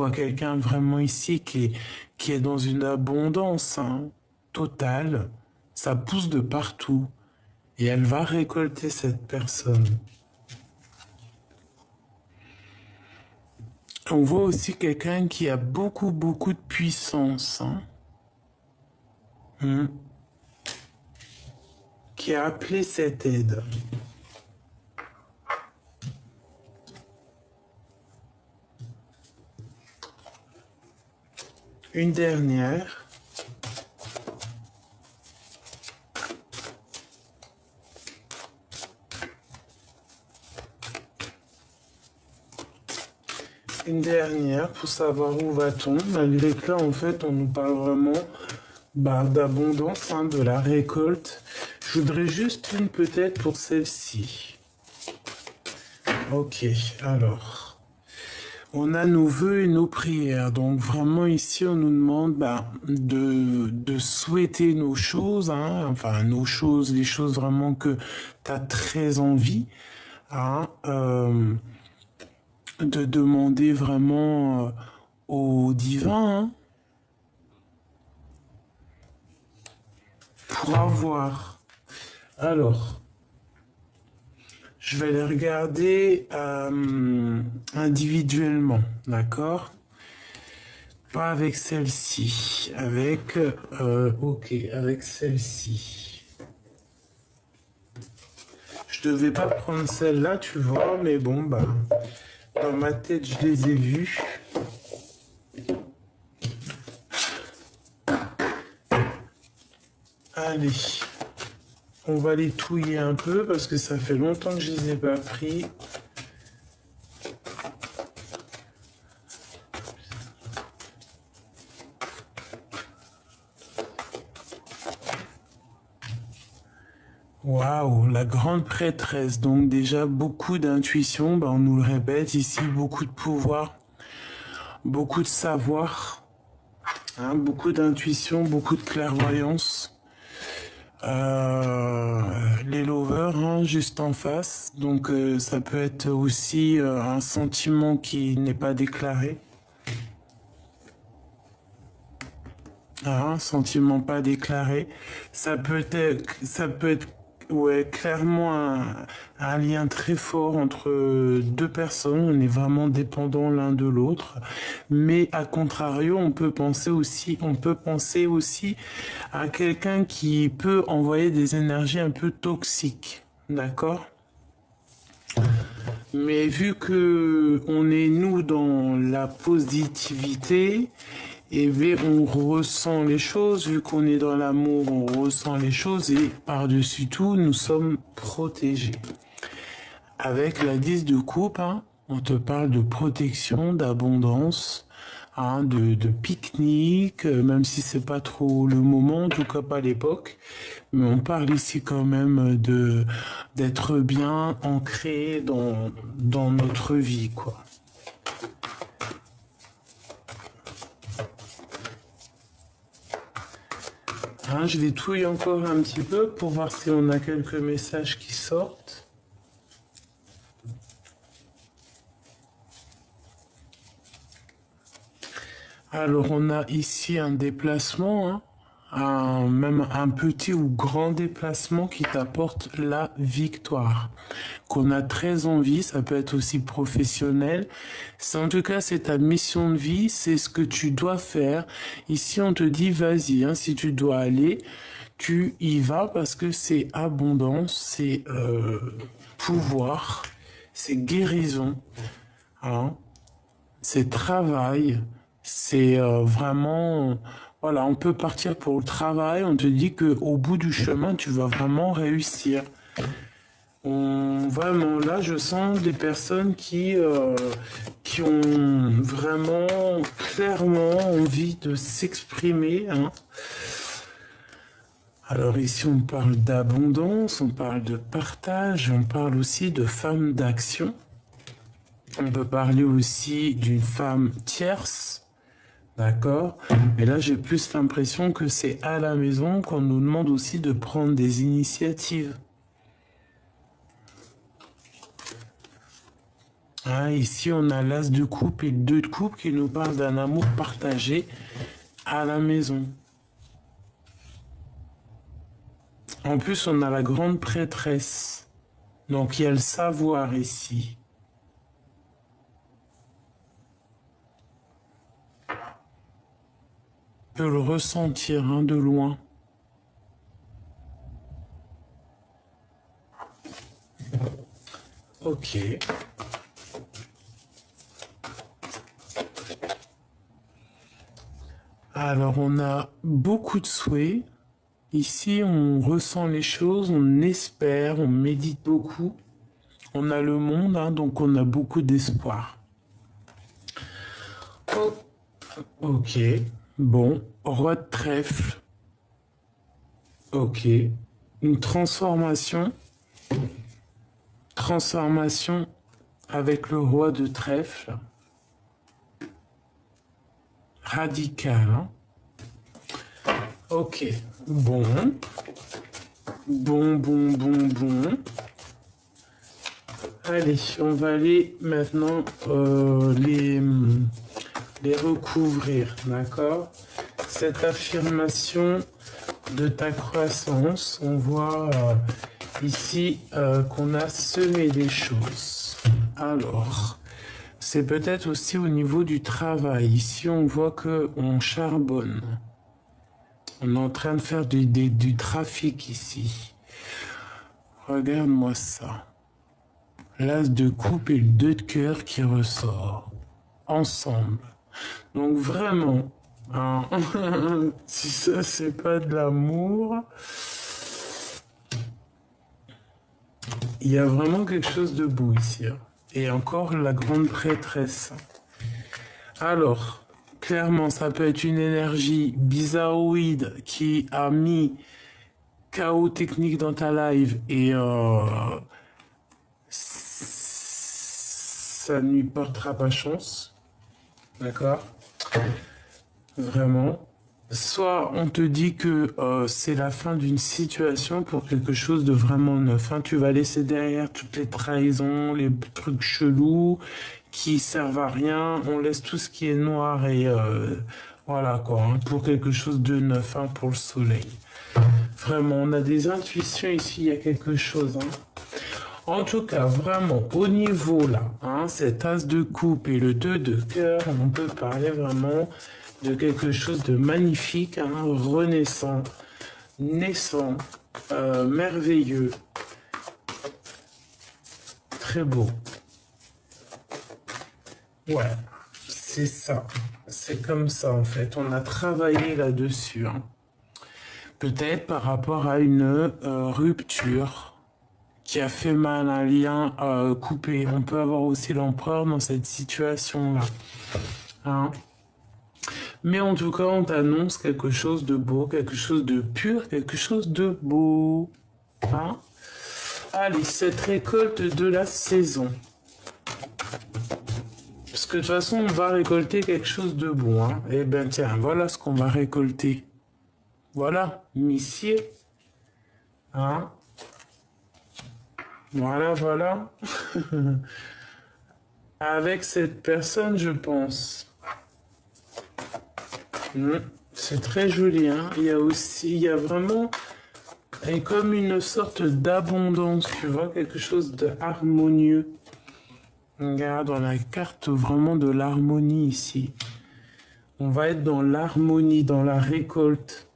vois quelqu'un vraiment ici qui est dans une abondance hein, totale. Ça pousse de partout. Et elle va récolter cette personne. On voit aussi quelqu'un qui a beaucoup, beaucoup de puissance. Hein. Qui a appelé cette aide. Une dernière. Une dernière pour savoir où va-t-on, malgré que là, en fait, on nous parle vraiment d'abondance, hein, de la récolte. Je voudrais juste une peut-être pour celle-ci. Ok, alors. On a nos vœux et nos prières. Donc vraiment ici, on nous demande de souhaiter nos choses, hein, enfin nos choses, les choses vraiment que tu as très envie. Hein, de demander vraiment au divin hein, pour avoir. Alors, je vais les regarder individuellement, d'accord? Pas avec celle-ci, avec, ok, avec celle-ci. Je devais pas prendre celle-là, tu vois, mais bon, dans ma tête, je les ai vues. Allez, on va les touiller un peu parce que ça fait longtemps que je les ai pas pris. Waouh, la grande prêtresse. Donc déjà beaucoup d'intuition, on nous le répète ici, beaucoup de pouvoir, beaucoup de savoir, hein, beaucoup d'intuition, beaucoup de clairvoyance. Les lovers, hein, juste en face. Donc ça peut être aussi un sentiment qui n'est pas déclaré. Un sentiment pas déclaré. Ça peut être ouais, clairement un lien très fort entre deux personnes. On est vraiment dépendants l'un de l'autre. Mais à contrario, on peut penser aussi à quelqu'un qui peut envoyer des énergies un peu toxiques. D'accord? Mais vu que on est nous dans la positivité, et bien, on ressent les choses, vu qu'on est dans l'amour, on ressent les choses et par-dessus tout, nous sommes protégés. Avec la 10 de coupe, hein, on te parle de protection, d'abondance, hein, de pique-nique, même si c'est pas trop le moment, en tout cas pas l'époque. Mais on parle ici quand même d'être bien ancré dans notre vie, quoi. Hein, je vais touiller encore un petit peu pour voir si on a quelques messages qui sortent. Alors on a ici un déplacement, hein, même un petit ou grand déplacement qui t'apporte la victoire. Qu'on a très envie, ça peut être aussi professionnel. En tout cas, c'est ta mission de vie, c'est ce que tu dois faire. Ici, on te dit, vas-y, hein, si tu dois aller, tu y vas parce que c'est abondance, c'est pouvoir, c'est guérison, hein, c'est travail, c'est vraiment... Voilà, on peut partir pour le travail, on te dit qu'au bout du chemin, tu vas vraiment réussir. Vraiment, là, je sens des personnes qui ont vraiment clairement envie de s'exprimer. Hein. Alors ici, on parle d'abondance, on parle de partage, on parle aussi de femme d'action. On peut parler aussi d'une femme tierce, d'accord? Et là, j'ai plus l'impression que c'est à la maison qu'on nous demande aussi de prendre des initiatives. Hein, ici, on a l'as de coupe et le 2 de coupe qui nous parle d'un amour partagé à la maison. En plus, on a la grande prêtresse. Donc, il y a le savoir ici. On peut le ressentir hein, de loin. Ok. Alors, on a beaucoup de souhaits. Ici, on ressent les choses, on espère, on médite beaucoup. On a le monde, hein, donc on a beaucoup d'espoir. Oh. Ok. Bon. Roi de trèfle. Ok. Une transformation. Transformation avec le roi de trèfle. Radical. Hein. Ok. Bon. Bon. Allez, on va aller maintenant les recouvrir, d'accord? Cette affirmation de ta croissance, on voit ici qu'on a semé des choses. Alors, c'est peut-être aussi au niveau du travail. Ici, on voit qu'on charbonne. On est en train de faire du trafic ici. Regarde-moi ça. L'as de coupe et le 2 de cœur qui ressort. Ensemble. Donc vraiment, hein, si ça c'est pas de l'amour, il y a vraiment quelque chose de beau ici. Hein. Et encore la grande prêtresse. Alors, clairement, ça peut être une énergie bizarroïde qui a mis chaos technique dans ta live et ça ne lui portera pas chance. D'accord? Vraiment. Soit on te dit que c'est la fin d'une situation pour quelque chose de vraiment neuf. Hein. Tu vas laisser derrière toutes les trahisons, les trucs chelous qui servent à rien. On laisse tout ce qui est noir et voilà quoi, hein, pour quelque chose de neuf, hein, pour le soleil. Vraiment, on a des intuitions ici, il y a quelque chose. Hein. En tout cas, vraiment, au niveau là, hein, cet as de coupe et le 2 de cœur, on peut parler vraiment de quelque chose de magnifique, hein, renaissant, naissant, merveilleux, très beau. Ouais, c'est ça, c'est comme ça en fait, on a travaillé là-dessus. Hein. Peut-être par rapport à une rupture qui a fait mal, un lien coupé. On peut avoir aussi l'empereur dans cette situation-là. Hein. Mais en tout cas, on t'annonce quelque chose de beau, quelque chose de pur, quelque chose de beau. Hein. Allez, cette récolte de la saison. Parce que de toute façon, on va récolter quelque chose de bon. Hein. Eh bien, tiens, voilà ce qu'on va récolter. Voilà, missier. Hein. Voilà. Avec cette personne, je pense. C'est très joli, hein. Il y a vraiment comme une sorte d'abondance, tu vois, quelque chose de harmonieux. Regarde, on a la carte vraiment de l'harmonie ici. On va être dans l'harmonie, dans la récolte.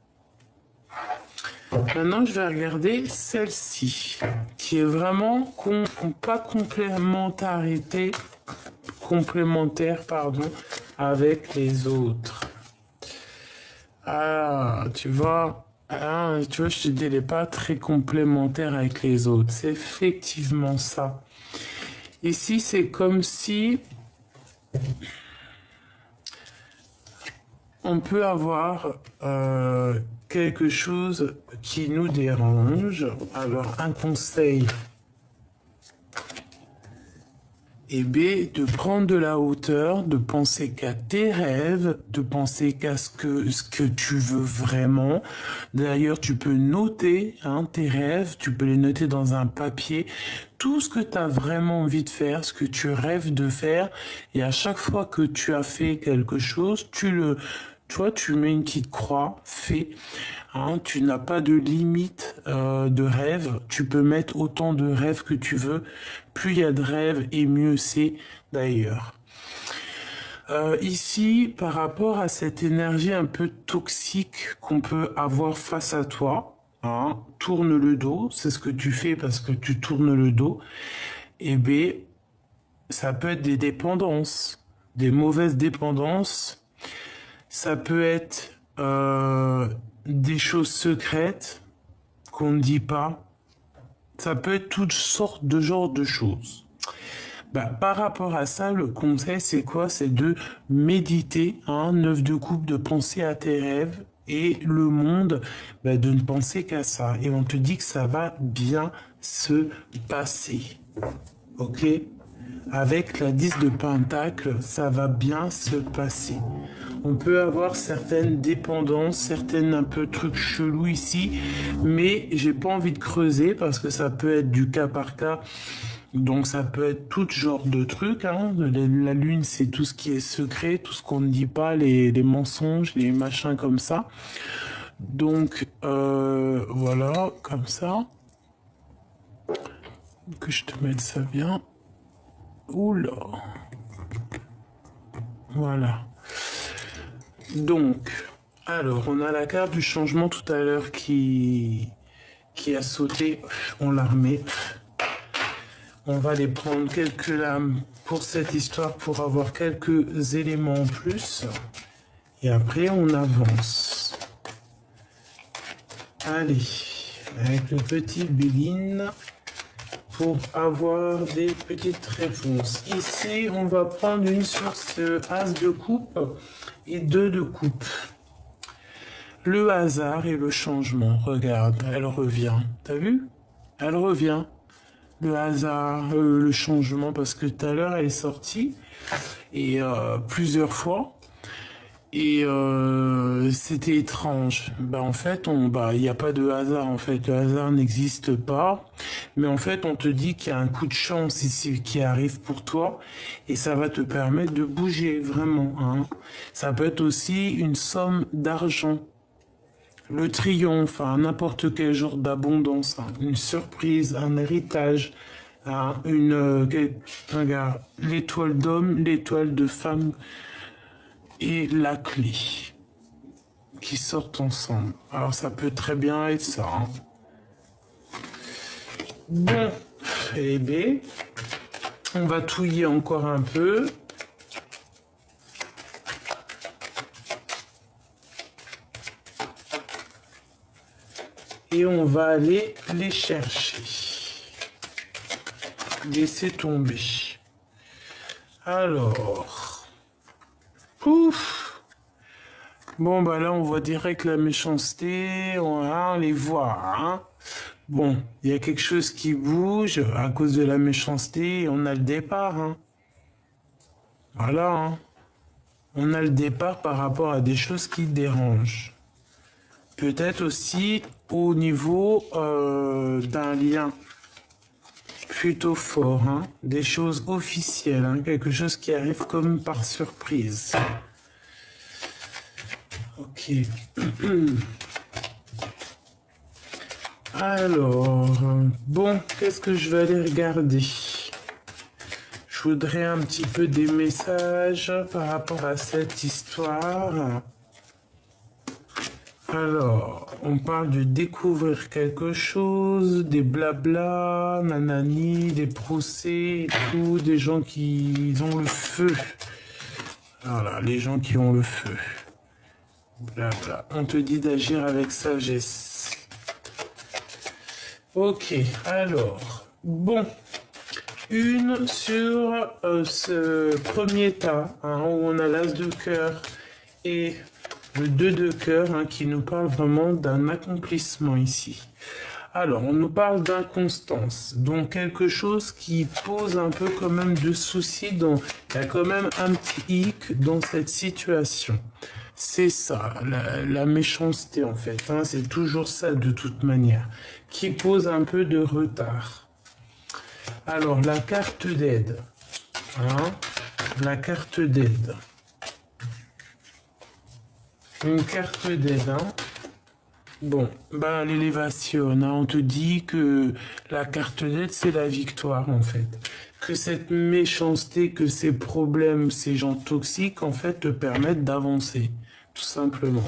Maintenant, je vais regarder celle-ci, qui est vraiment pas complémentaire, avec les autres. Ah, tu vois, je te dis, elle n'est pas très complémentaire avec les autres. C'est effectivement ça. Ici, c'est comme si on peut avoir quelque chose qui nous dérange. Alors, un conseil. et B, de prendre de la hauteur, de penser qu'à tes rêves, de penser qu'à ce que tu veux vraiment. D'ailleurs, tu peux noter tes rêves, tu peux les noter dans un papier, tout ce que tu as vraiment envie de faire, ce que tu rêves de faire, et à chaque fois que tu as fait quelque chose, tu mets une petite croix, fait. Tu n'as pas de limite de rêve. Tu peux mettre autant de rêves que tu veux. Plus il y a de rêves et mieux c'est d'ailleurs. Ici, par rapport à cette énergie un peu toxique qu'on peut avoir face à toi, tourne le dos. C'est ce que tu fais parce que tu tournes le dos. Et B, ça peut être des dépendances, des mauvaises dépendances. Ça peut être des choses secrètes qu'on ne dit pas. Ça peut être toutes sortes de genres de choses. Par rapport à ça, le conseil, c'est quoi? C'est de méditer, 9 de coupe, de penser à tes rêves et le monde, de ne penser qu'à ça. Et on te dit que ça va bien se passer. Ok? Avec la 10 de Pentacle, ça va bien se passer. On peut avoir certaines dépendances, certaines un peu trucs chelous ici, mais j'ai pas envie de creuser parce que ça peut être du cas par cas. Donc ça peut être tout genre de trucs. La lune, c'est tout ce qui est secret, tout ce qu'on ne dit pas, les mensonges, les machins comme ça. Donc voilà, comme ça. Que je te mette ça bien. Oula. Voilà. Donc, alors, on a la carte du changement tout à l'heure qui a sauté. On la remet. On va les prendre quelques lames pour cette histoire pour avoir quelques éléments en plus. Et après, on avance. Allez, avec le petit Béline pour avoir des petites réponses. Ici, on va prendre une sur ce as de coupe et 2 de coupe. Le hasard et le changement. Regarde, elle revient. T'as vu? Elle revient. Le hasard, le changement, parce que tout à l'heure, elle est sortie et plusieurs fois. Et c'était étrange. En fait, il n'y a pas de hasard. En fait, le hasard n'existe pas. Mais en fait, on te dit qu'il y a un coup de chance ici qui arrive pour toi, et ça va te permettre de bouger vraiment. Ça peut être aussi une somme d'argent, le triomphe, n'importe quel genre d'abondance, une surprise, un héritage, regarde, l'étoile d'homme, l'étoile de femme. Et la clé qui sortent ensemble. Alors ça peut très bien être ça. Bon, et B, on va touiller encore un peu. Et on va aller les chercher. Laisser tomber. Alors... Ouf. Bon, là, on voit direct la méchanceté, on les voit. Bon, il y a quelque chose qui bouge à cause de la méchanceté, et on a le départ. Voilà. On a le départ par rapport à des choses qui dérangent. Peut-être aussi au niveau d'un lien plutôt fort, des choses officielles, quelque chose qui arrive comme par surprise. Ok. Alors, bon, qu'est-ce que je vais aller regarder? Je voudrais un petit peu des messages par rapport à cette histoire. Alors, on parle de découvrir quelque chose, des blabla, nanani, des procès et tout, des gens qui ont le feu. Voilà, les gens qui ont le feu. Blabla. On te dit d'agir avec sagesse. Ok, alors, bon. Une sur ce premier tas, où on a l'as de cœur et le 2 de cœur, qui nous parle vraiment d'un accomplissement ici. Alors, on nous parle d'inconstance, donc quelque chose qui pose un peu quand même de soucis, il y a quand même un petit hic dans cette situation. C'est ça, la méchanceté en fait, hein, c'est toujours ça de toute manière, qui pose un peu de retard. Alors, la carte d'aide, hein, la carte d'aide. Une carte d'aide, hein. Bon, bah l'élévation, hein, on te dit que la carte d'aide, c'est la victoire, en fait. Que cette méchanceté, que ces problèmes, ces gens toxiques, en fait, te permettent d'avancer, tout simplement.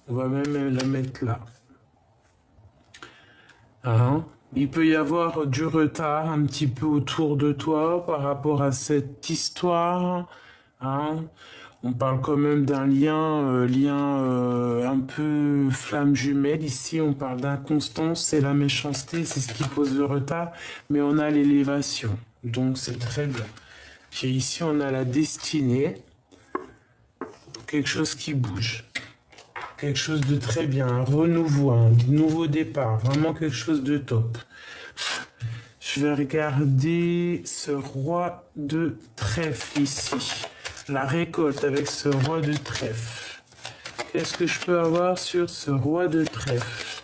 On va même la mettre là. Hein? Il peut y avoir du retard un petit peu autour de toi par rapport à cette histoire, hein? On parle quand même d'un lien un peu flamme jumelle. Ici, on parle d'inconstance, c'est la méchanceté, c'est ce qui pose le retard, mais on a l'élévation, donc c'est très bien. Et ici, on a la destinée, quelque chose qui bouge, quelque chose de très bien, un renouveau, un nouveau départ, vraiment quelque chose de top. Je vais regarder ce roi de trèfle ici. La récolte avec ce roi de trèfle. Qu'est-ce que je peux avoir sur ce roi de trèfle?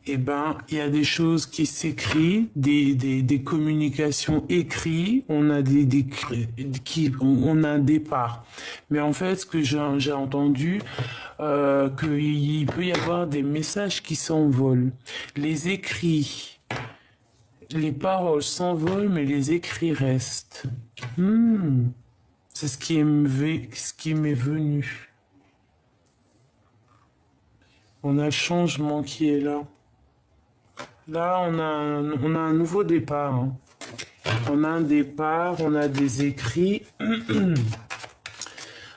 Eh ben, il y a des choses qui s'écrivent, des communications écrites, on a on a un départ. Mais en fait, ce que j'ai entendu, qu'il peut y avoir des messages qui s'envolent. Les écrits, les paroles s'envolent, mais les écrits restent. C'est ce qui m'est venu. On a le changement qui est là. Là, on a un nouveau départ. Hein. On a un départ, on a des écrits.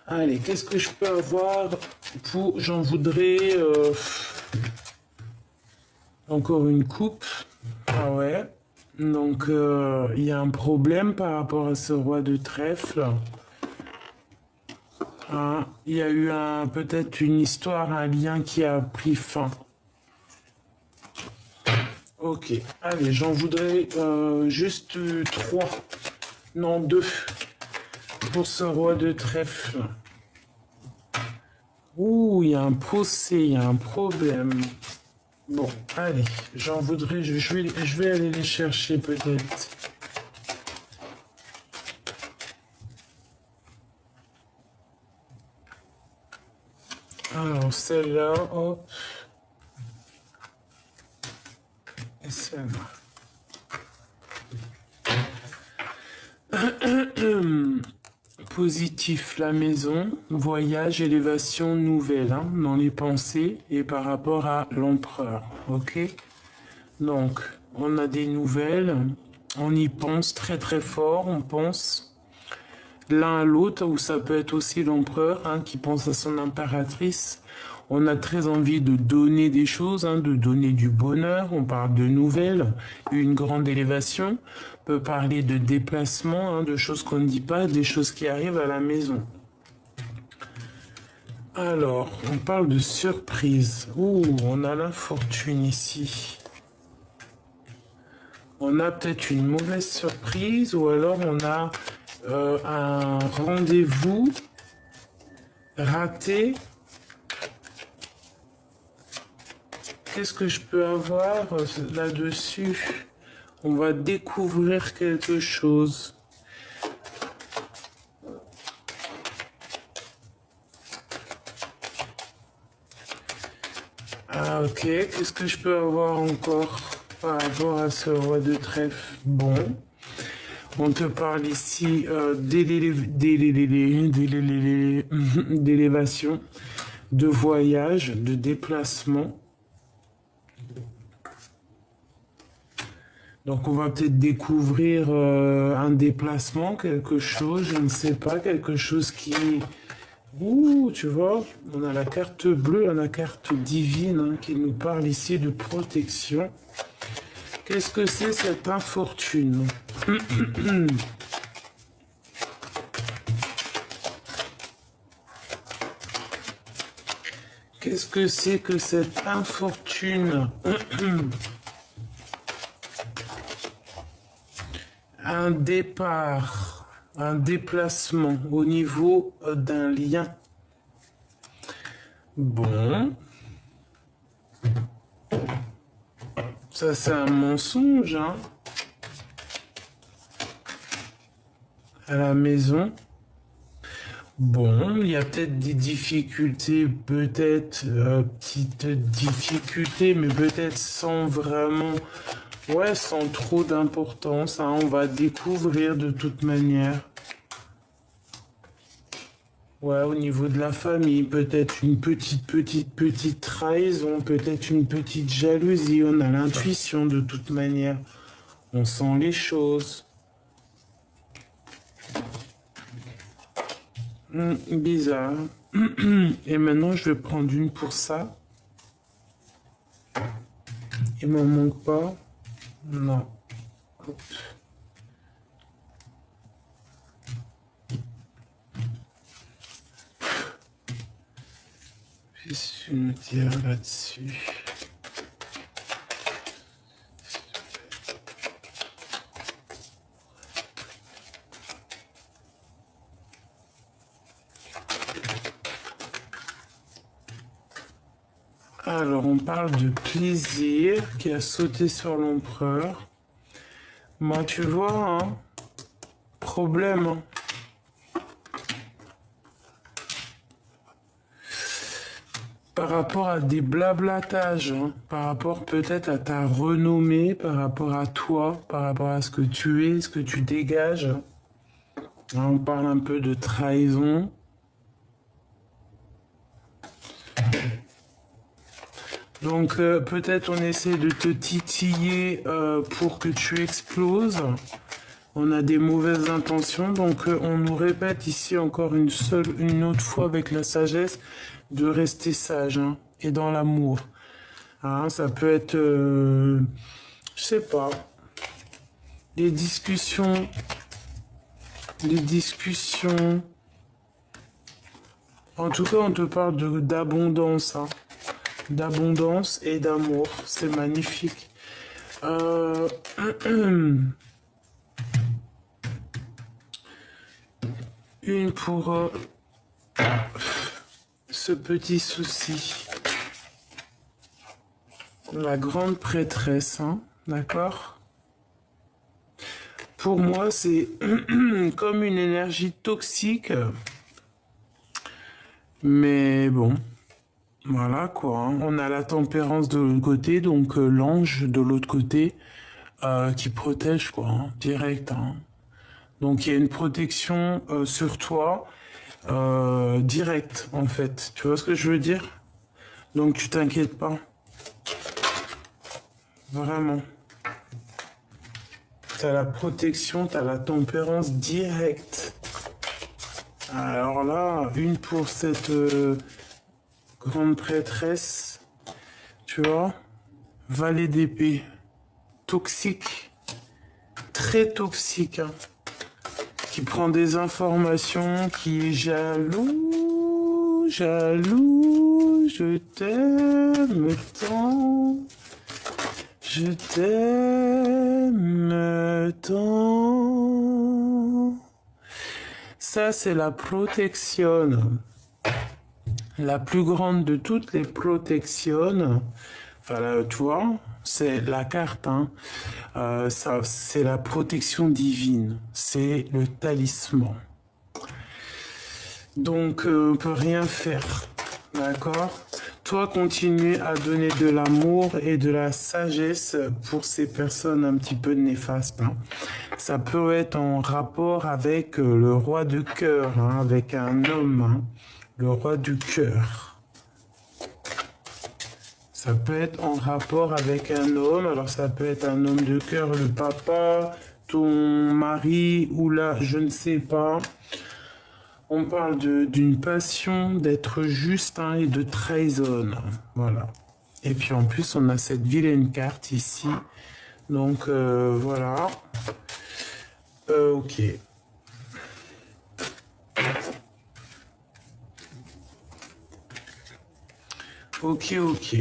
Allez, qu'est-ce que je peux avoir pour... J'en voudrais... encore une coupe. Ah ouais. Donc, il y a un problème par rapport à ce roi de trèfle. Ah, il y a eu peut-être une histoire, un lien qui a pris fin. Ok, allez, j'en voudrais juste 3. Non, 2. Pour ce roi de trèfle. Ouh, il y a un procès, il y a un problème. Bon, allez, j'en voudrais, je vais aller les chercher peut-être. Alors, celle-là, hop. Et celle-là. Positif, la maison, voyage, élévation, nouvelle, hein, dans les pensées et par rapport à l'empereur, ok? Donc, on a des nouvelles, on y pense très très fort, on pense l'un à l'autre, ou ça peut être aussi l'empereur, hein, qui pense à son impératrice. On a très envie de donner des choses, hein, de donner du bonheur. On parle de nouvelles, une grande élévation. On peut parler de déplacement, hein, de choses qu'on ne dit pas, des choses qui arrivent à la maison. Alors, on parle de surprise. Ouh, on a l'infortune ici. On a peut-être une mauvaise surprise ou alors on a un rendez-vous raté. Qu'est-ce que je peux avoir là-dessus? On va découvrir quelque chose. Ah ok, qu'est-ce que je peux avoir encore par rapport à ce roi de trèfle? Bon, on te parle ici d'élévation, de voyage, de déplacement. Donc on va peut-être découvrir un déplacement, quelque chose, je ne sais pas, quelque chose qui... Ouh, tu vois, on a la carte bleue, la carte divine, hein, qui nous parle ici de protection. Qu'est-ce que c'est cette infortune? Qu'est-ce que c'est que cette infortune? Un départ, un déplacement au niveau d'un lien. Bon. Ça, c'est un mensonge, hein. À la maison. Bon, il y a peut-être des difficultés, peut-être petites difficultés, mais peut-être sans vraiment, ouais, sans trop d'importance, hein. On va découvrir de toute manière. Ouais, au niveau de la famille, peut-être une petite trahison, peut-être une petite jalousie. On a l'intuition de toute manière. On sent les choses. Bizarre. Et maintenant, je vais prendre une pour ça. Il m'en manque pas. Non. Hop. Qu'est-ce que tu nous dire là-dessus? Alors, on parle de plaisir qui a sauté sur l'empereur. Moi, tu vois, hein, problème. Hein. Par rapport à des blablatages, hein, par rapport peut-être à ta renommée, par rapport à toi, par rapport à ce que tu es, ce que tu dégages. Hein, on parle un peu de trahison. Donc peut-être on essaie de te titiller pour que tu exploses. On a des mauvaises intentions, donc on nous répète ici encore une autre fois avec la sagesse de rester sage, hein, et dans l'amour. Hein, ça peut être, je sais pas, des discussions. En tout cas, on te parle d'abondance, hein. D'abondance et d'amour. C'est magnifique. Une pour ce petit souci. La grande prêtresse, hein, d'accord? Pour moi, c'est comme une énergie toxique. Mais bon. Voilà quoi, hein. On a la tempérance de l'autre côté, donc l'ange de l'autre côté qui protège quoi, hein, direct. Hein. Donc il y a une protection sur toi directe en fait. Tu vois ce que je veux dire? Donc tu t'inquiètes pas. Vraiment. T'as la protection, t'as la tempérance directe. Alors là, une pour cette grande prêtresse, tu vois, valet d'épée, toxique, très toxique, hein, qui prend des informations, qui est jaloux, je t'aime tant, je t'aime tant. Ça, c'est la protection. La plus grande de toutes les protections, enfin là, tu vois, c'est la carte, hein. Ça, c'est la protection divine, c'est le talisman. Donc, on peut rien faire, d'accord? Toi, continue à donner de l'amour et de la sagesse pour ces personnes un petit peu néfastes, hein. Ça peut être en rapport avec le roi de cœur, hein, avec un homme, hein. Le roi du cœur. Ça peut être en rapport avec un homme. Alors ça peut être un homme de cœur, le papa, ton mari, ou là, je ne sais pas. On parle d'une passion, d'être juste, hein, et de trahison. Voilà. Et puis en plus, on a cette vilaine carte ici. Donc voilà. Ok. Ok, ok.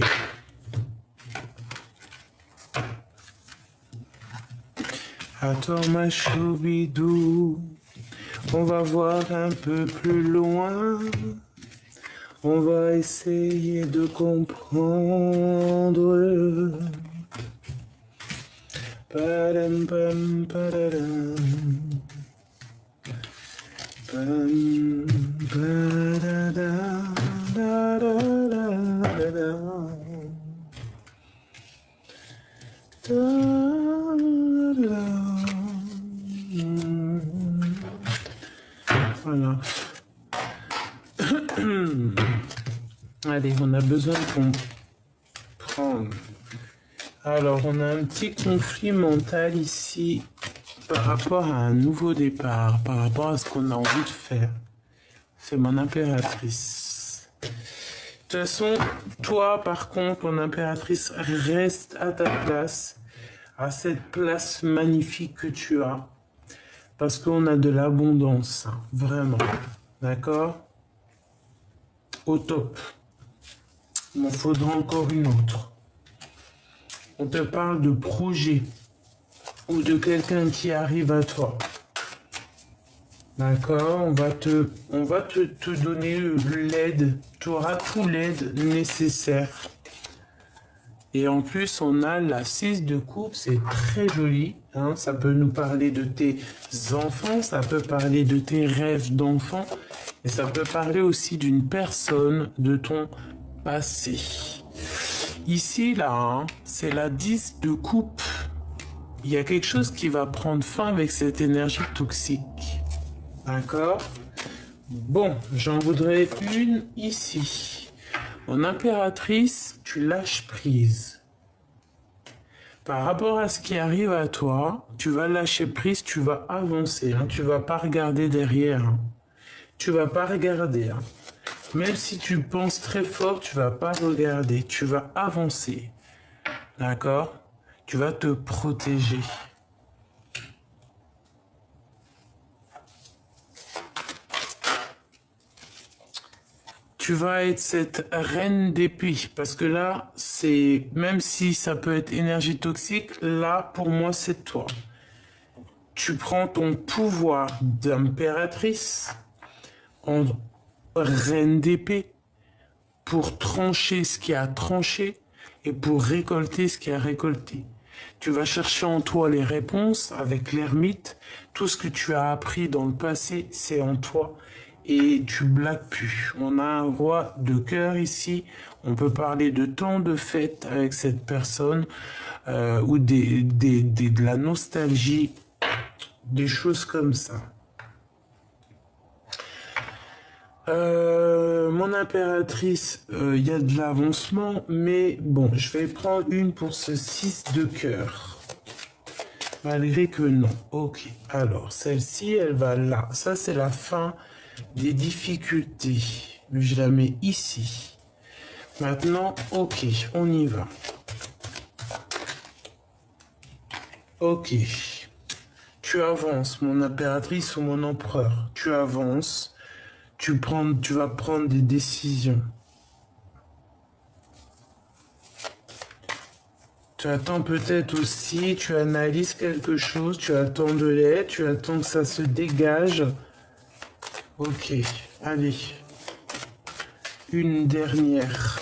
Attends ma choubidou, on va voir un peu plus loin. On va essayer de comprendre. Padam, pam, padadam. Pam, padadam, dadadadadam. Voilà. Allez, on a besoin de comprendre. Alors, on a un petit conflit mental ici par rapport à un nouveau départ, par rapport à ce qu'on a envie de faire. C'est mon impératrice. De toute façon, toi, par contre, mon impératrice, reste à ta place, à cette place magnifique que tu as, parce qu'on a de l'abondance, hein, vraiment. D'accord? Au top. Il m'en faudra encore une autre. On te parle de projet ou de quelqu'un qui arrive à toi. D'accord? On va te donner l'aide. Tu auras tout l'aide nécessaire. Et en plus, on a la 6 de coupe, c'est très joli. Hein? Ça peut nous parler de tes enfants, ça peut parler de tes rêves d'enfants, et ça peut parler aussi d'une personne de ton passé. Ici, là, hein, c'est la 10 de coupe. Il y a quelque chose qui va prendre fin avec cette énergie toxique. D'accord? Bon, j'en voudrais une ici. Mon impératrice, tu lâches prise. Par rapport à ce qui arrive à toi, tu vas lâcher prise, tu vas avancer. Hein, tu vas pas regarder derrière. Hein. Tu vas pas regarder. Hein. Même si tu penses très fort, tu vas pas regarder. Tu vas avancer. D'accord? Tu vas te protéger. Tu vas être cette reine d'épée. Parce que là, c'est, même si ça peut être énergie toxique, là, pour moi, c'est toi. Tu prends ton pouvoir d'impératrice en reine d'épée pour trancher ce qui a tranché et pour récolter ce qui a récolté. Tu vas chercher en toi les réponses avec l'ermite. Tout ce que tu as appris dans le passé, c'est en toi. Et tu blagues plus. On a un roi de cœur ici. On peut parler de temps de fête avec cette personne ou de la nostalgie, des choses comme ça. Mon impératrice, il y a de l'avancement, mais bon, je vais prendre une pour ce 6 de cœur. Malgré que non. Ok, alors, celle-ci, elle va là. Ça, c'est la fin des difficultés. Je la mets ici. Maintenant, ok, on y va. Ok. Tu avances, mon impératrice ou mon empereur. Tu avances. Tu vas prendre des décisions. Tu attends peut-être aussi, tu analyses quelque chose, tu attends de l'aide, tu attends que ça se dégage. Ok, allez. Une dernière.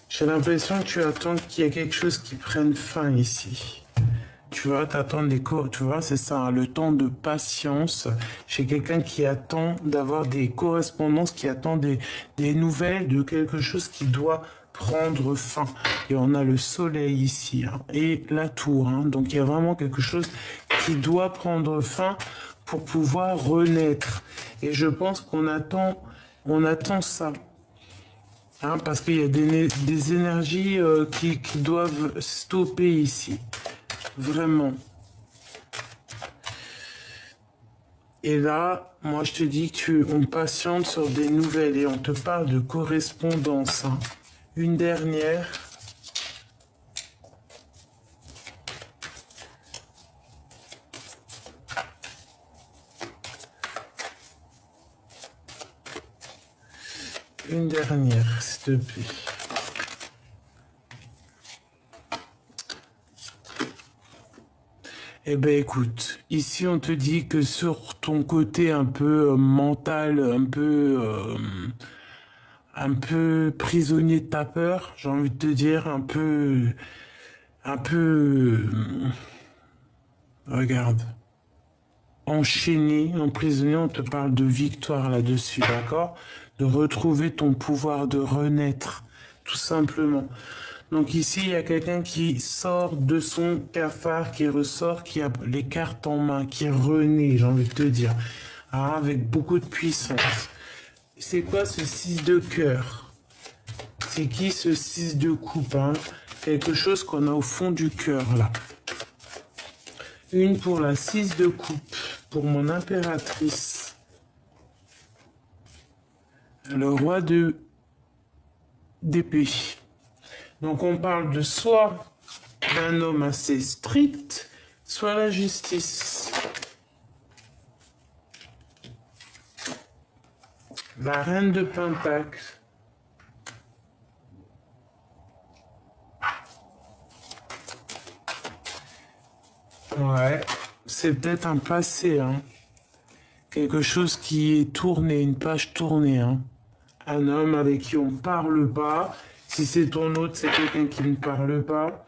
J'ai l'impression que tu attends qu'il y ait quelque chose qui prenne fin ici. Tu vois, t'attends les cours, tu vois, c'est ça, hein, le temps de patience chez quelqu'un qui attend d'avoir des correspondances, qui attend des nouvelles de quelque chose qui doit prendre fin. Et on a le soleil ici, hein, et la tour, hein, donc il y a vraiment quelque chose qui doit prendre fin pour pouvoir renaître. Et je pense qu'on attend ça. Hein, parce qu'il y a des énergies qui doivent stopper ici. Vraiment. Et là, moi je te dis qu'on patiente sur des nouvelles et on te parle de correspondance. Hein. Une dernière. une dernière, s'il te plaît. Eh ben écoute, ici on te dit que sur ton côté un peu mental, un peu prisonnier de ta peur, j'ai envie de te dire, un peu, regarde, enchaîné, emprisonné, on te parle de victoire là-dessus, d'accord? De retrouver ton pouvoir, de renaître, tout simplement. Donc ici, il y a quelqu'un qui sort de son cafard, qui ressort, qui a les cartes en main, qui renaît, j'ai envie de te dire, hein, avec beaucoup de puissance. C'est quoi ce 6 de cœur? C'est qui ce 6 de coupe, hein? Quelque chose qu'on a au fond du cœur, là. Une pour la 6 de coupe, pour mon impératrice. Le roi d'épée. Donc on parle de soit d'un homme assez strict, soit la justice. La reine de Pentacle. Ouais, c'est peut-être un passé, hein. Quelque chose qui est tourné, une page tournée, hein. Un homme avec qui on parle pas. Si c'est ton autre, c'est quelqu'un qui ne parle pas.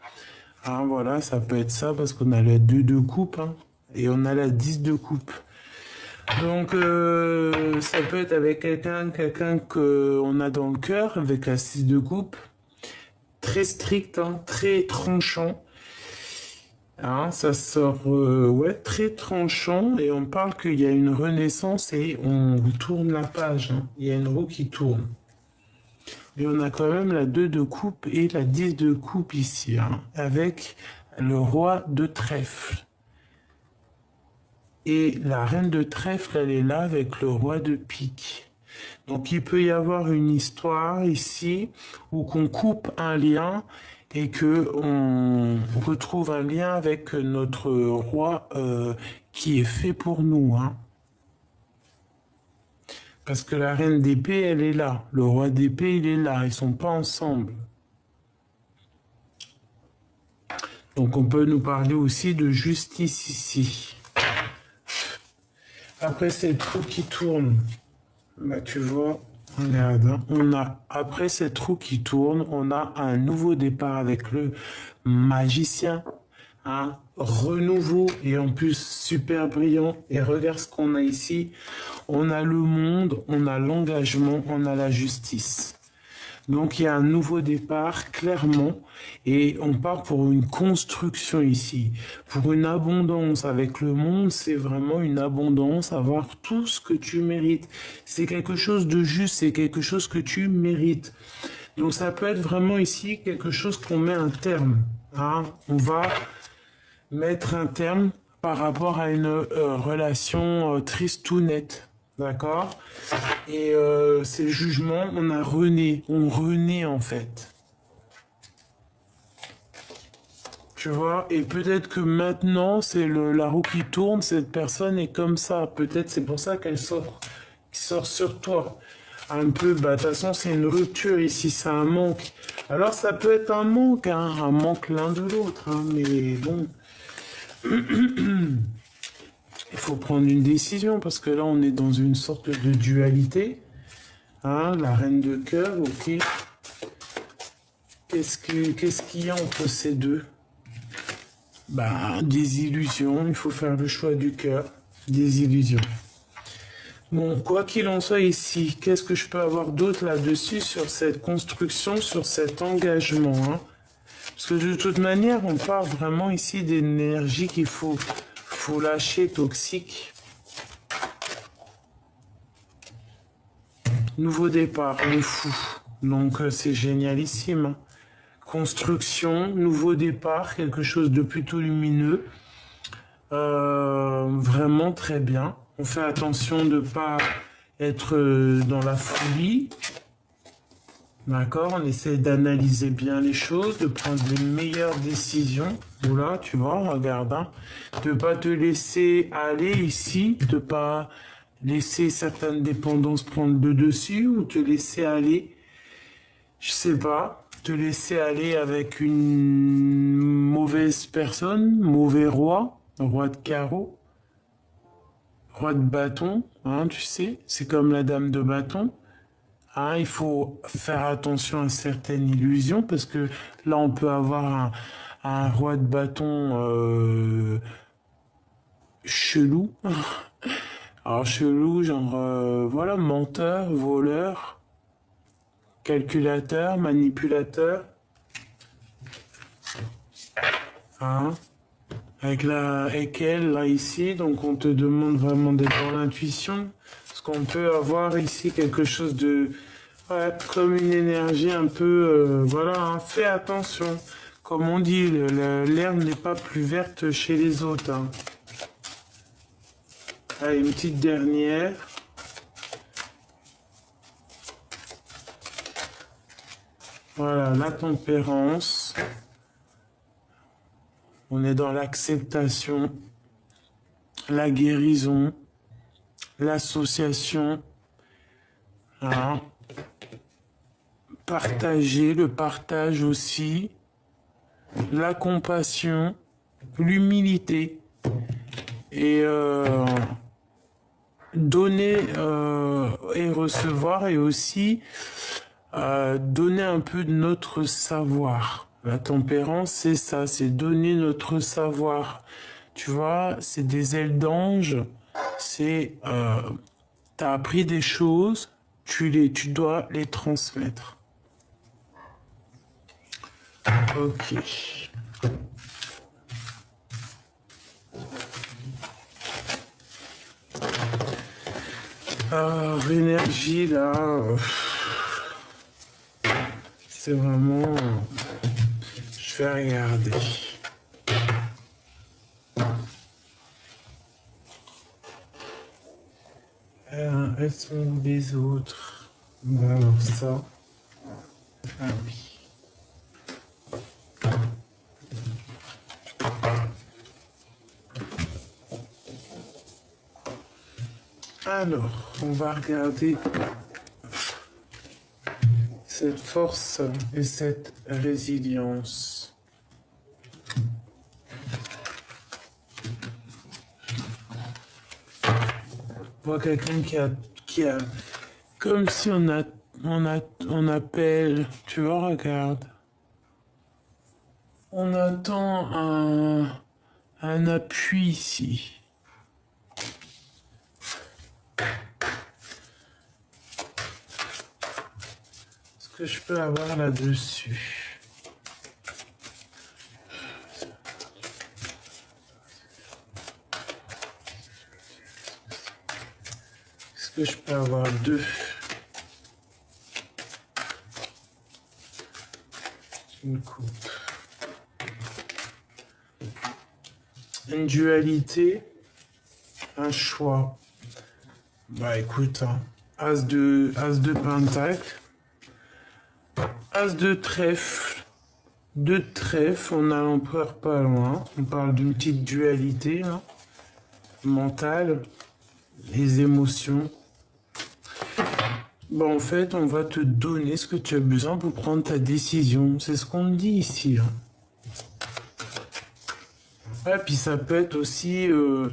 Ah, voilà, ça peut être ça parce qu'on a le 2 de coupe, hein, et on a la 10 de coupe. Donc, ça peut être avec quelqu'un qu'on a dans le cœur, avec la 6 de coupe. Très strict, hein, très tranchant. Hein, ça sort, ouais, très tranchant, et on parle qu'il y a une renaissance et on tourne la page, hein. Il y a une roue qui tourne. Et on a quand même la 2 de coupe et la 10 de coupe ici, hein, avec le roi de trèfle. Et la reine de trèfle, elle est là avec le roi de pique. Donc il peut y avoir une histoire ici où qu'on coupe un lien et que on retrouve un lien avec notre roi qui est fait pour nous, hein. Parce que la reine d'épée, elle est là. Le roi d'épée, il est là. Ils sont pas ensemble. Donc on peut nous parler aussi de justice ici. Après cette roue qui tourne, bah tu vois, regarde, hein, on a, après cette roue qui tourne, on a un nouveau départ avec le magicien, un renouveau, et en plus super brillant. Et regarde ce qu'on a ici, on a le monde, on a l'engagement, on a la justice. Donc il y a un nouveau départ, clairement, et on part pour une construction ici, pour une abondance. Avec le monde, c'est vraiment une abondance, avoir tout ce que tu mérites. C'est quelque chose de juste, c'est quelque chose que tu mérites. Donc ça peut être vraiment ici quelque chose qu'on met un terme, hein. On va mettre un terme par rapport à une relation triste ou nette. D'accord? Et c'est le jugement, on renaît en fait. Tu vois? Et peut-être que maintenant, c'est la roue qui tourne, cette personne est comme ça. Peut-être c'est pour ça qu'elle sort sur toi. Un peu, bah de toute façon, c'est une rupture ici, c'est un manque. Alors ça peut être un manque, hein, un manque l'un de l'autre, hein, mais bon. Il faut prendre une décision parce que là, on est dans une sorte de dualité. Hein, la reine de cœur, ok. Qu'est-ce qu'il y a entre ces deux? Bah, des illusions. Il faut faire le choix du cœur. Des illusions. Bon, quoi qu'il en soit ici, qu'est-ce que je peux avoir d'autre là-dessus sur cette construction, sur cet engagement, hein? Parce que de toute manière, on parle vraiment ici d'énergie qu'il faut lâcher, toxique. Nouveau départ, on est fou. Donc c'est génialissime, hein. Construction, nouveau départ, quelque chose de plutôt lumineux. Vraiment très bien. On fait attention de ne pas être dans la folie. D'accord, on essaie d'analyser bien les choses, de prendre les meilleures décisions. Voilà, tu vois, regarde, hein, de pas te laisser aller ici, de pas laisser certaines dépendances prendre le dessus ou te laisser aller, je sais pas, te laisser aller avec une mauvaise personne, mauvais roi, roi de carreau, roi de bâton, hein, tu sais, c'est comme la dame de bâton. Hein, il faut faire attention à certaines illusions parce que là, on peut avoir un roi de bâton chelou. Alors chelou, genre, voilà, menteur, voleur, calculateur, manipulateur. Hein, avec elle, là, ici, donc on te demande vraiment d'être dans l'intuition. Parce qu'on peut avoir ici quelque chose de... Ouais, comme une énergie un peu... voilà, hein, fais attention. Comme on dit, l'herbe n'est pas plus verte chez les autres. Hein. Allez, une petite dernière. Voilà, la tempérance. On est dans l'acceptation, la guérison, l'association. Hein. Partager, le partage aussi. La compassion, l'humilité. Et donner et recevoir et aussi donner un peu de notre savoir. La tempérance, c'est ça, c'est donner notre savoir. Tu vois, c'est des ailes d'ange, c'est t'as appris des choses, tu dois les transmettre. Ok. L'énergie là, c'est vraiment... Je vais regarder. Elles sont les autres. Alors ça. Ah oui. Alors, on va regarder cette force et cette résilience. On voit quelqu'un qui a, comme si on appelle, tu vois, regarde. On attend un appui ici. Ce que je peux avoir là-dessus. Est-ce que je peux avoir deux? Une coupe. Une dualité, un choix. Bah écoute, hein, As de pentacle, As de trèfle, deux trèfles, on a l'empereur pas loin. On parle d'une petite dualité hein, mentale, les émotions. Bon, en fait, on va te donner ce que tu as besoin pour prendre ta décision. C'est ce qu'on dit ici. Hein. Ouais, puis ça peut être aussi de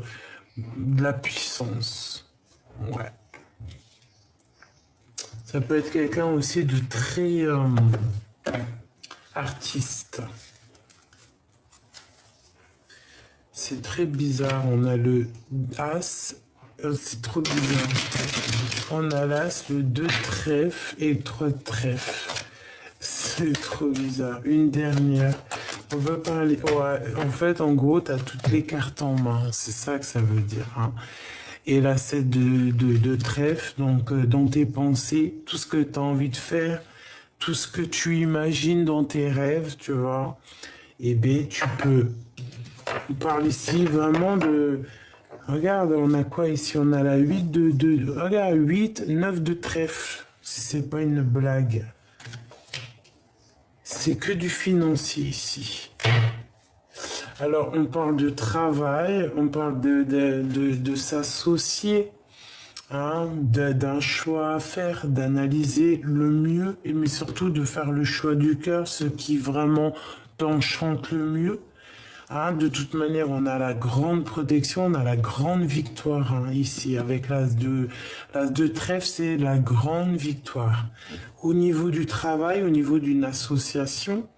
la puissance. Ouais. Ça peut être quelqu'un aussi de très artiste. C'est très bizarre. On a le As. C'est trop bizarre. On a l'As, le 2 trèfle et le 3 trèfle. C'est trop bizarre. Une dernière. On veut parler... Ouais, en fait, en gros, tu as toutes les cartes en main. C'est ça que ça veut dire. Hein. Et là, c'est de trèfle. Donc, dans tes pensées, tout ce que tu as envie de faire, tout ce que tu imagines dans tes rêves, tu vois, eh bien, tu peux. On parle ici vraiment de... Regarde, on a quoi ici? On a la 8 regarde, 8, 9 de trèfle. Si c'est pas une blague. C'est que du financier ici. Alors, on parle de travail, on parle de s'associer hein, d'un choix à faire, d'analyser le mieux, mais surtout de faire le choix du cœur, ce qui vraiment t'enchante le mieux. Hein, de toute manière, on a la grande protection, on a la grande victoire hein, ici avec l'as de trèfle, c'est la grande victoire. Au niveau du travail, au niveau d'une association,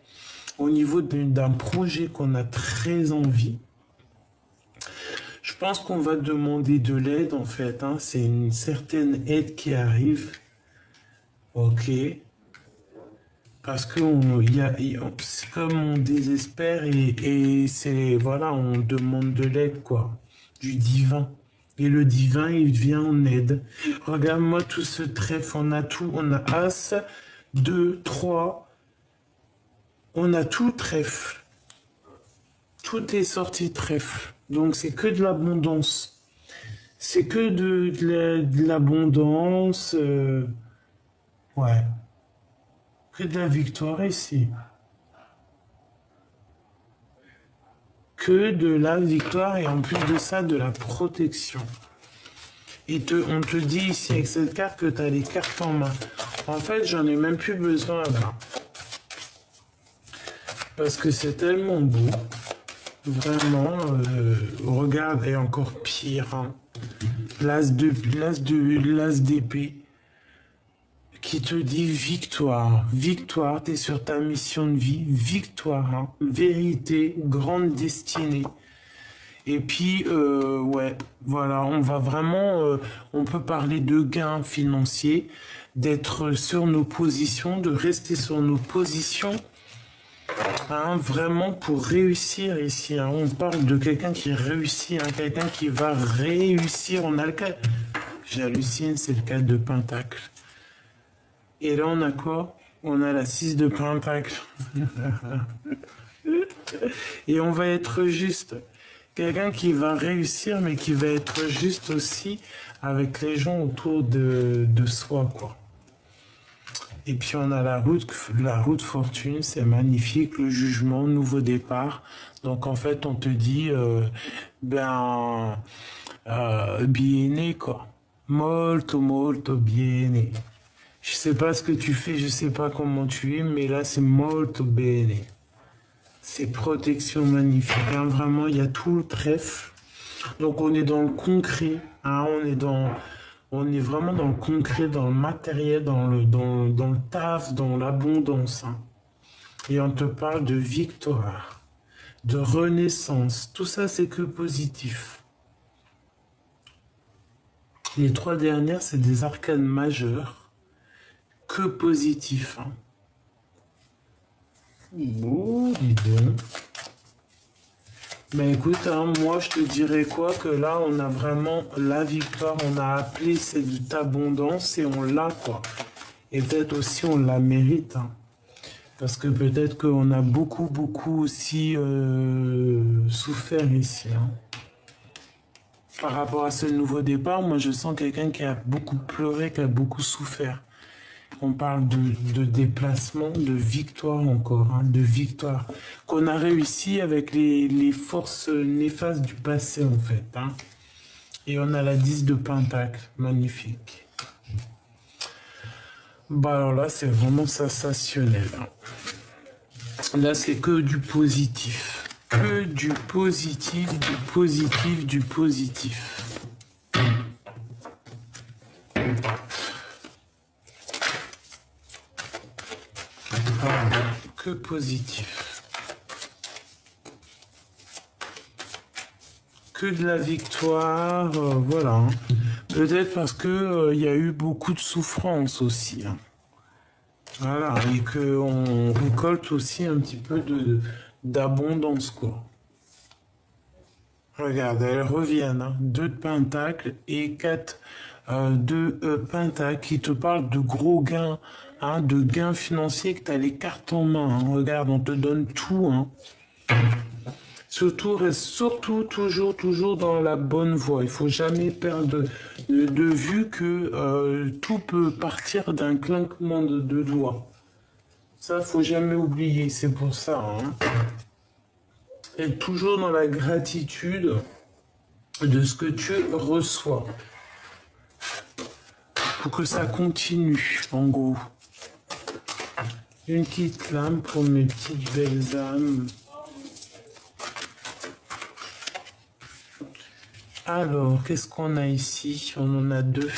au niveau d'un projet qu'on a très envie, je pense qu'on va demander de l'aide en fait. Hein, c'est une certaine aide qui arrive. Ok. Parce que c'est comme on désespère et c'est, voilà, on demande de l'aide, quoi, du divin. Et le divin, il vient en aide. Regarde-moi tout ce trèfle, on a tout, on a As, 2, 3, on a tout trèfle. Tout est sorti trèfle. Donc c'est que de l'abondance. C'est que de l'abondance. Ouais. Que de la victoire ici. Que de la victoire et en plus de ça, de la protection. Et on te dit ici avec cette carte que tu as les cartes en main. En fait, j'en ai même plus besoin là. Parce que c'est tellement beau. Vraiment, regarde, et encore pire. Hein. L'as d'épée qui te dit victoire. Victoire, tu es sur ta mission de vie. Victoire, hein. Vérité, grande destinée. Et puis, ouais, voilà, on va vraiment, on peut parler de gains financiers, d'être sur nos positions, de rester sur nos positions, hein, vraiment pour réussir ici. Hein. On parle de quelqu'un qui réussit, hein, quelqu'un qui va réussir. On a le cas, j'hallucine, c'est le cas de Pentacle. Et là, on a quoi? On a la 6 de Pentacle. Et on va être juste. Quelqu'un qui va réussir, mais qui va être juste aussi avec les gens autour de soi, quoi. Et puis on a la route fortune, c'est magnifique, le jugement, nouveau départ. Donc en fait, on te dit, bene, quoi. Molto, molto bene. Je sais pas ce que tu fais, je sais pas comment tu es, mais là, c'est molto bene. C'est protection magnifique, hein, vraiment, il y a tout le trèfle. Donc on est dans le concret, hein, on est vraiment dans le concret, dans le matériel, dans le taf, dans l'abondance. Hein. Et on te parle de victoire, de renaissance. Tout ça, c'est que positif. Les 3 dernières, c'est des arcanes majeures, que positif. Hein. Bon, dis donc. Ben écoute, hein, moi je te dirais quoi que là on a vraiment la victoire, on a appelé cette abondance et on l'a quoi. Et peut-être aussi on la mérite. Hein. Parce que peut-être qu'on a beaucoup aussi souffert ici. Hein. Par rapport à ce nouveau départ, moi je sens quelqu'un qui a beaucoup pleuré, qui a beaucoup souffert. On parle de déplacement, de victoire encore, hein, de victoire. Qu'on a réussi avec les forces néfastes du passé, en fait. Hein. Et on a la 10 de Pentacle, magnifique. Bah alors là, c'est vraiment sensationnel. Hein. Là, c'est que du positif. Que du positif, du positif, du positif. Que positif. Que de la victoire, voilà. Hein. Peut-être parce que y a eu beaucoup de souffrance aussi. Hein. Voilà, et qu'on récolte aussi un petit peu d'abondance, quoi. Regarde, elles reviennent. Hein. 2 de Pentacle et 4 de Pentacle qui te parlent de gros gains. Hein, de gains financiers, que tu as les cartes en main. Hein. Regarde, on te donne tout. Hein. Surtout, reste surtout toujours dans la bonne voie. Il faut jamais perdre de vue que tout peut partir d'un clinquement de doigts. Ça, faut jamais oublier. C'est pour ça. Hein. Être toujours dans la gratitude de ce que tu reçois. pour que ça continue, en gros. Une petite lame pour mes petites belles âmes. Alors, qu'est-ce qu'on a ici? On en a deux.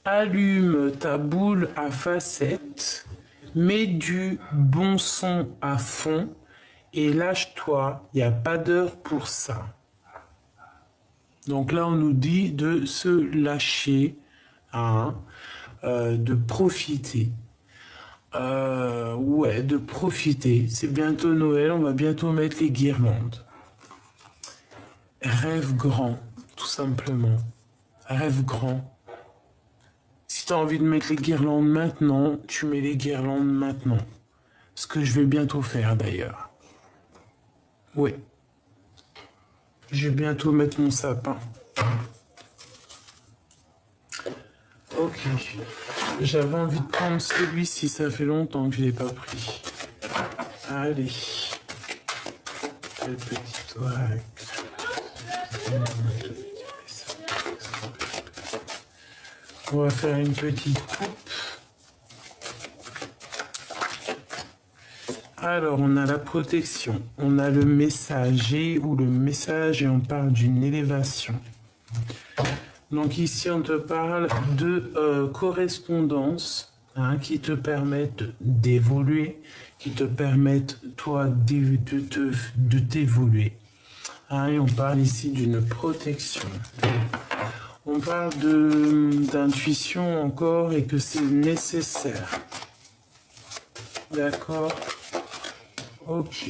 Allume ta boule à facettes, mets du bon son à fond et lâche-toi, il n'y a pas d'heure pour ça. Donc là, on nous dit de se lâcher, hein, de profiter. Ouais, de profiter. C'est bientôt Noël, on va bientôt mettre les guirlandes. Rêve grand, tout simplement. Rêve grand. Si tu as envie de mettre les guirlandes maintenant, tu mets les guirlandes maintenant. Ce que je vais bientôt faire d'ailleurs. Oui. Je vais bientôt mettre mon sapin. Ok. J'avais envie de prendre celui-ci, ça fait longtemps que je ne l'ai pas pris. Allez. Quelle petite oreille. On va faire une petite coupe. Alors, on a la protection, on a le messager ou le message et on parle d'une élévation. Donc ici, on te parle de correspondance, hein, qui te permettent d'évoluer, qui te permettent, toi, de t'évoluer. Hein, et on parle ici d'une protection. On parle d'intuition encore et que c'est nécessaire. D'accord? Ok.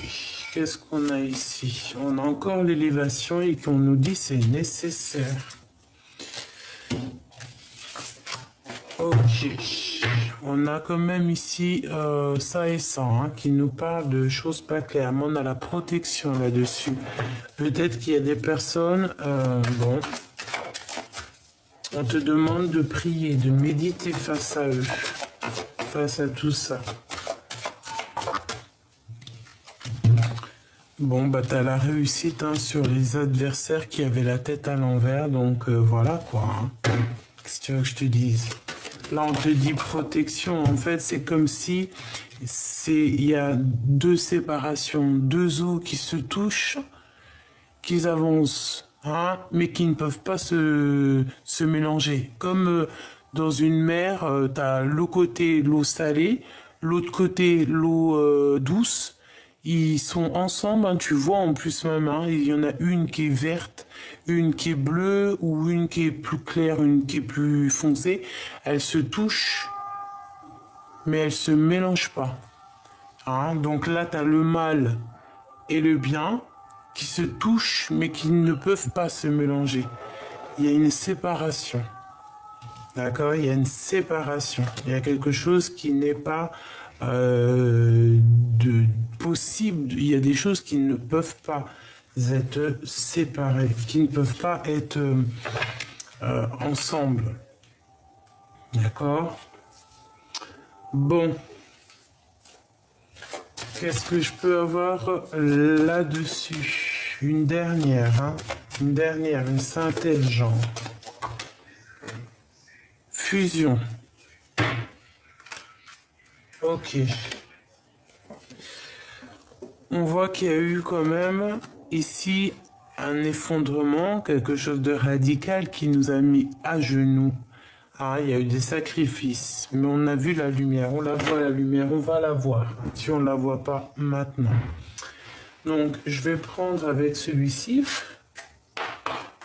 Qu'est-ce qu'on a ici? On a encore l'élévation et qu'on nous dit c'est nécessaire. Ok. On a quand même ici ça et ça, hein, qui nous parle de choses pas claires. Mais on a la protection là-dessus. Peut-être qu'il y a des personnes... bon... On te demande de prier, de méditer face à eux, face à tout ça. Bon, bah t'as la réussite, hein, sur les adversaires qui avaient la tête à l'envers, donc voilà quoi. Hein. Qu'est-ce que tu veux que je te dise? Là, on te dit protection. En fait, c'est comme si il y a deux séparations, deux eaux qui se touchent, qui avancent. Hein, mais qui ne peuvent pas se mélanger. Comme dans une mer, tu as l'eau côté l'eau salée, l'autre côté l'eau douce. Ils sont ensemble, hein, tu vois en plus même, hein, il y en a une qui est verte, une qui est bleue, ou une qui est plus claire, une qui est plus foncée. Elles se touchent, mais elles se mélangent pas. Hein, donc là, tu as le mal et le bien qui se touchent mais qui ne peuvent pas se mélanger. Il y a une séparation. D'accord? Il y a une séparation. Il y a quelque chose qui n'est pas possible. Il y a des choses qui ne peuvent pas être séparées, qui ne peuvent pas être ensemble. D'accord? Bon. Qu'est-ce que je peux avoir là-dessus? Une dernière, hein? Une dernière, une synthèse genre. Fusion. Ok. On voit qu'il y a eu quand même ici un effondrement, quelque chose de radical qui nous a mis à genoux. Ah, il y a eu des sacrifices, mais on a vu la lumière, on la voit la lumière, on va la voir, si on ne la voit pas maintenant. Donc, je vais prendre avec celui-ci,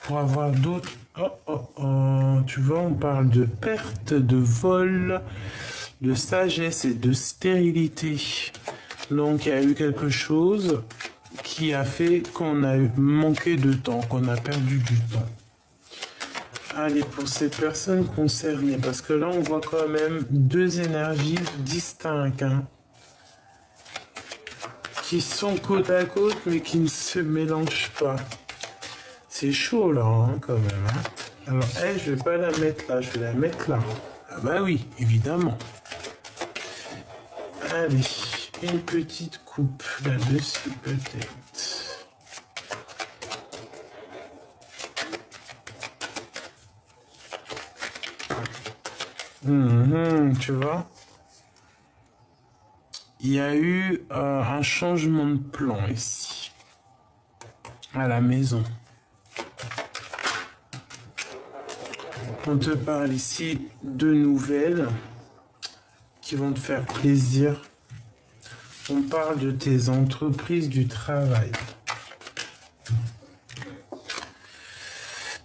pour avoir d'autres... Oh, tu vois, on parle de perte, de vol, de sagesse et de stérilité. Donc, il y a eu quelque chose qui a fait qu'on a manqué de temps, qu'on a perdu du temps. Allez, pour ces personnes concernées, parce que là, on voit quand même deux énergies distinctes, hein, qui sont côte à côte, mais qui ne se mélangent pas. C'est chaud, là, hein, quand même. Hein. Alors, elle, je vais pas la mettre là, je vais la mettre là. Ah bah oui, évidemment. Allez, une petite coupe là-dessus, peut-être. Tu vois, il y a eu un changement de plan ici, à la maison. On te parle ici de nouvelles qui vont te faire plaisir. On parle de tes entreprises du travail.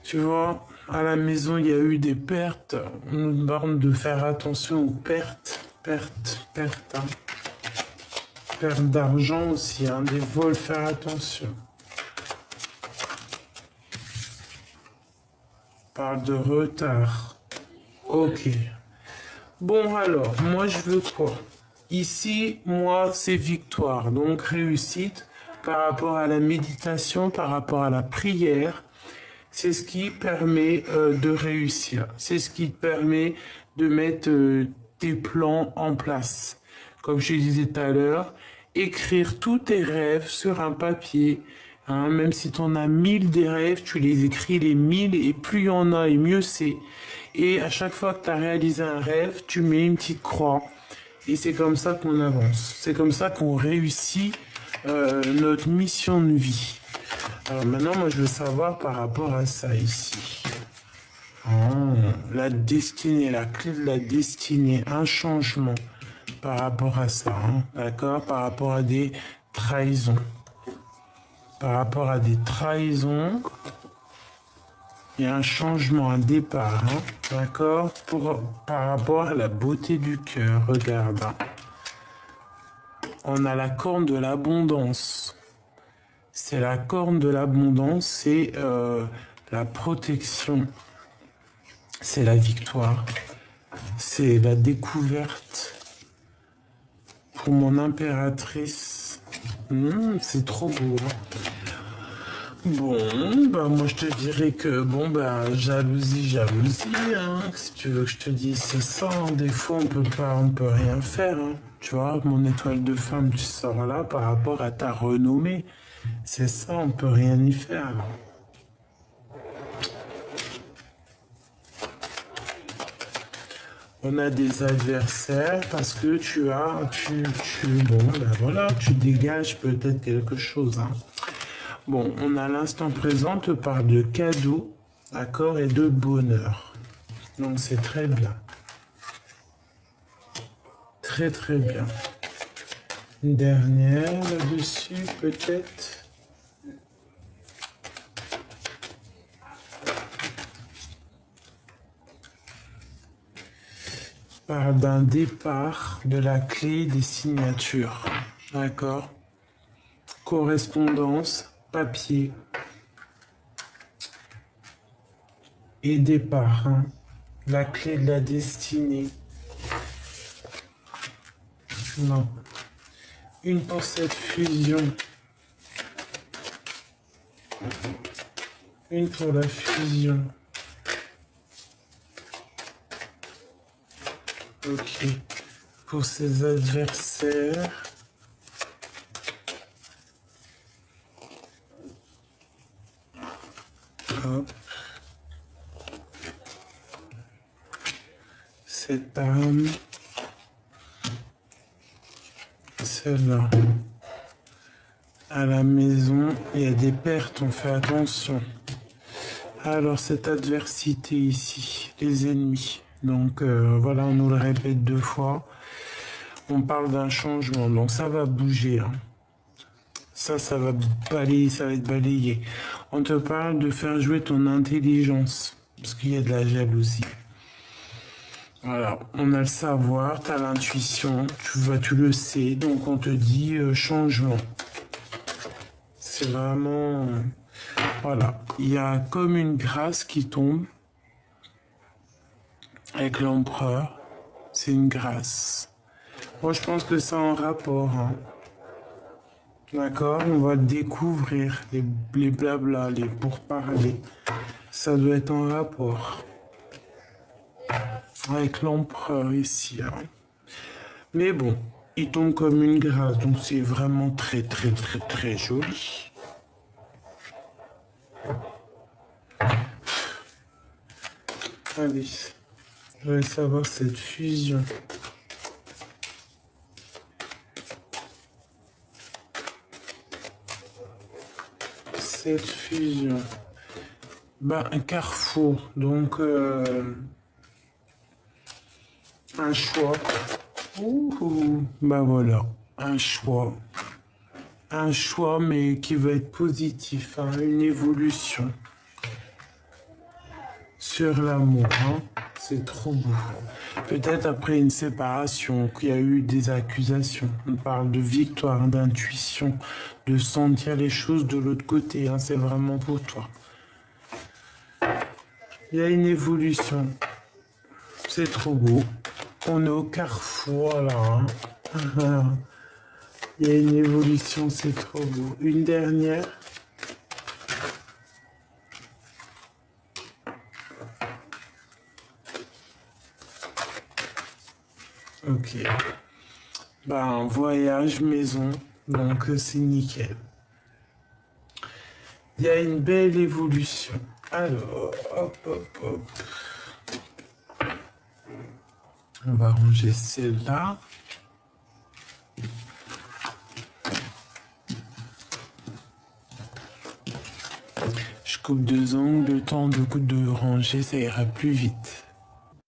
Tu vois, à la maison, il y a eu des pertes. On nous demande de faire attention aux pertes. Pertes. Hein. Perte d'argent aussi, hein. Des vols, faire attention. On parle de retard. Ok. Bon, alors, moi, je veux quoi? Ici, moi, c'est victoire. Donc, réussite par rapport à la méditation, par rapport à la prière. C'est ce qui permet de réussir. C'est ce qui te permet de mettre tes plans en place. Comme je disais tout à l'heure, écrire tous tes rêves sur un papier. Hein, même si tu en as 1000 des rêves, tu les écris les 1000 et plus il y en a et mieux c'est. Et à chaque fois que tu as réalisé un rêve, tu mets une petite croix. Et c'est comme ça qu'on avance. C'est comme ça qu'on réussit notre mission de vie. Alors maintenant, moi, je veux savoir par rapport à ça ici. Oh, la destinée, la clé de la destinée, un changement par rapport à ça, hein, d'accord? Par rapport à des trahisons. Par rapport à des trahisons, il y a un changement, un départ, hein, d'accord? Par rapport à la beauté du cœur, regarde. Hein. On a la corne de l'abondance. C'est la corne de l'abondance, c'est la protection, c'est la victoire, c'est la découverte. Pour mon impératrice, c'est trop beau. Hein. Bon, bah moi je te dirais que, bon, bah jalousie, hein. Si tu veux que je te dise, c'est ça. Hein. Des fois, on peut rien faire. Hein. Tu vois, mon étoile de femme, tu sors là par rapport à ta renommée. C'est ça, on peut rien y faire. On a des adversaires parce que bon, ben voilà, tu dégages peut-être quelque chose. Hein. Bon, on a l'instant présent, te parle de cadeaux, d'accord, et de bonheur. Donc c'est très bien. Très très bien. Une dernière là-dessus, peut-être. Parle d'un départ de la clé des signatures. D'accord? Correspondance, papier et départ. Hein. La clé de la destinée. Non. Une pour cette fusion. Une pour la fusion. Ok. Pour ses adversaires. Hop. Cette arme. Celle-là. À la maison, il y a des pertes, on fait attention. Alors, cette adversité ici, les ennemis. Donc, voilà, on nous le répète 2 fois. On parle d'un changement, donc ça va bouger. Hein. Ça va balayer, ça va être balayé. On te parle de faire jouer ton intelligence, parce qu'il y a de la jalousie. Voilà, on a le savoir, tu as l'intuition, tu le sais, donc on te dit changement. C'est vraiment... voilà, il y a comme une grâce qui tombe avec l'empereur. C'est une grâce. Moi, je pense que c'est en rapport. Hein. D'accord? On va découvrir les blabla, les pourparlers. Ça doit être en rapport avec l'empereur ici. Hein. Mais bon, il tombe comme une grâce, donc c'est vraiment très très très très joli. Allez, Je voudrais savoir cette fusion. Cette fusion. Ben, un carrefour. Donc, un choix. Ouh, ben voilà. Un choix. Un choix, mais qui va être positif. Hein, une évolution. Sur l'amour. Hein. C'est trop beau. Peut-être après une séparation, qu'il y a eu des accusations. On parle de victoire, d'intuition, de sentir les choses de l'autre côté. Hein, c'est vraiment pour toi. Il y a une évolution. C'est trop beau. On est au carrefour là. Hein. Il y a une évolution, c'est trop beau. Une dernière. Ok. Ben, voyage, maison, donc c'est nickel. Il y a une belle évolution. Alors, hop, hop, hop. On va ranger celle-là. Je coupe deux angles, le temps de ranger, ça ira plus vite.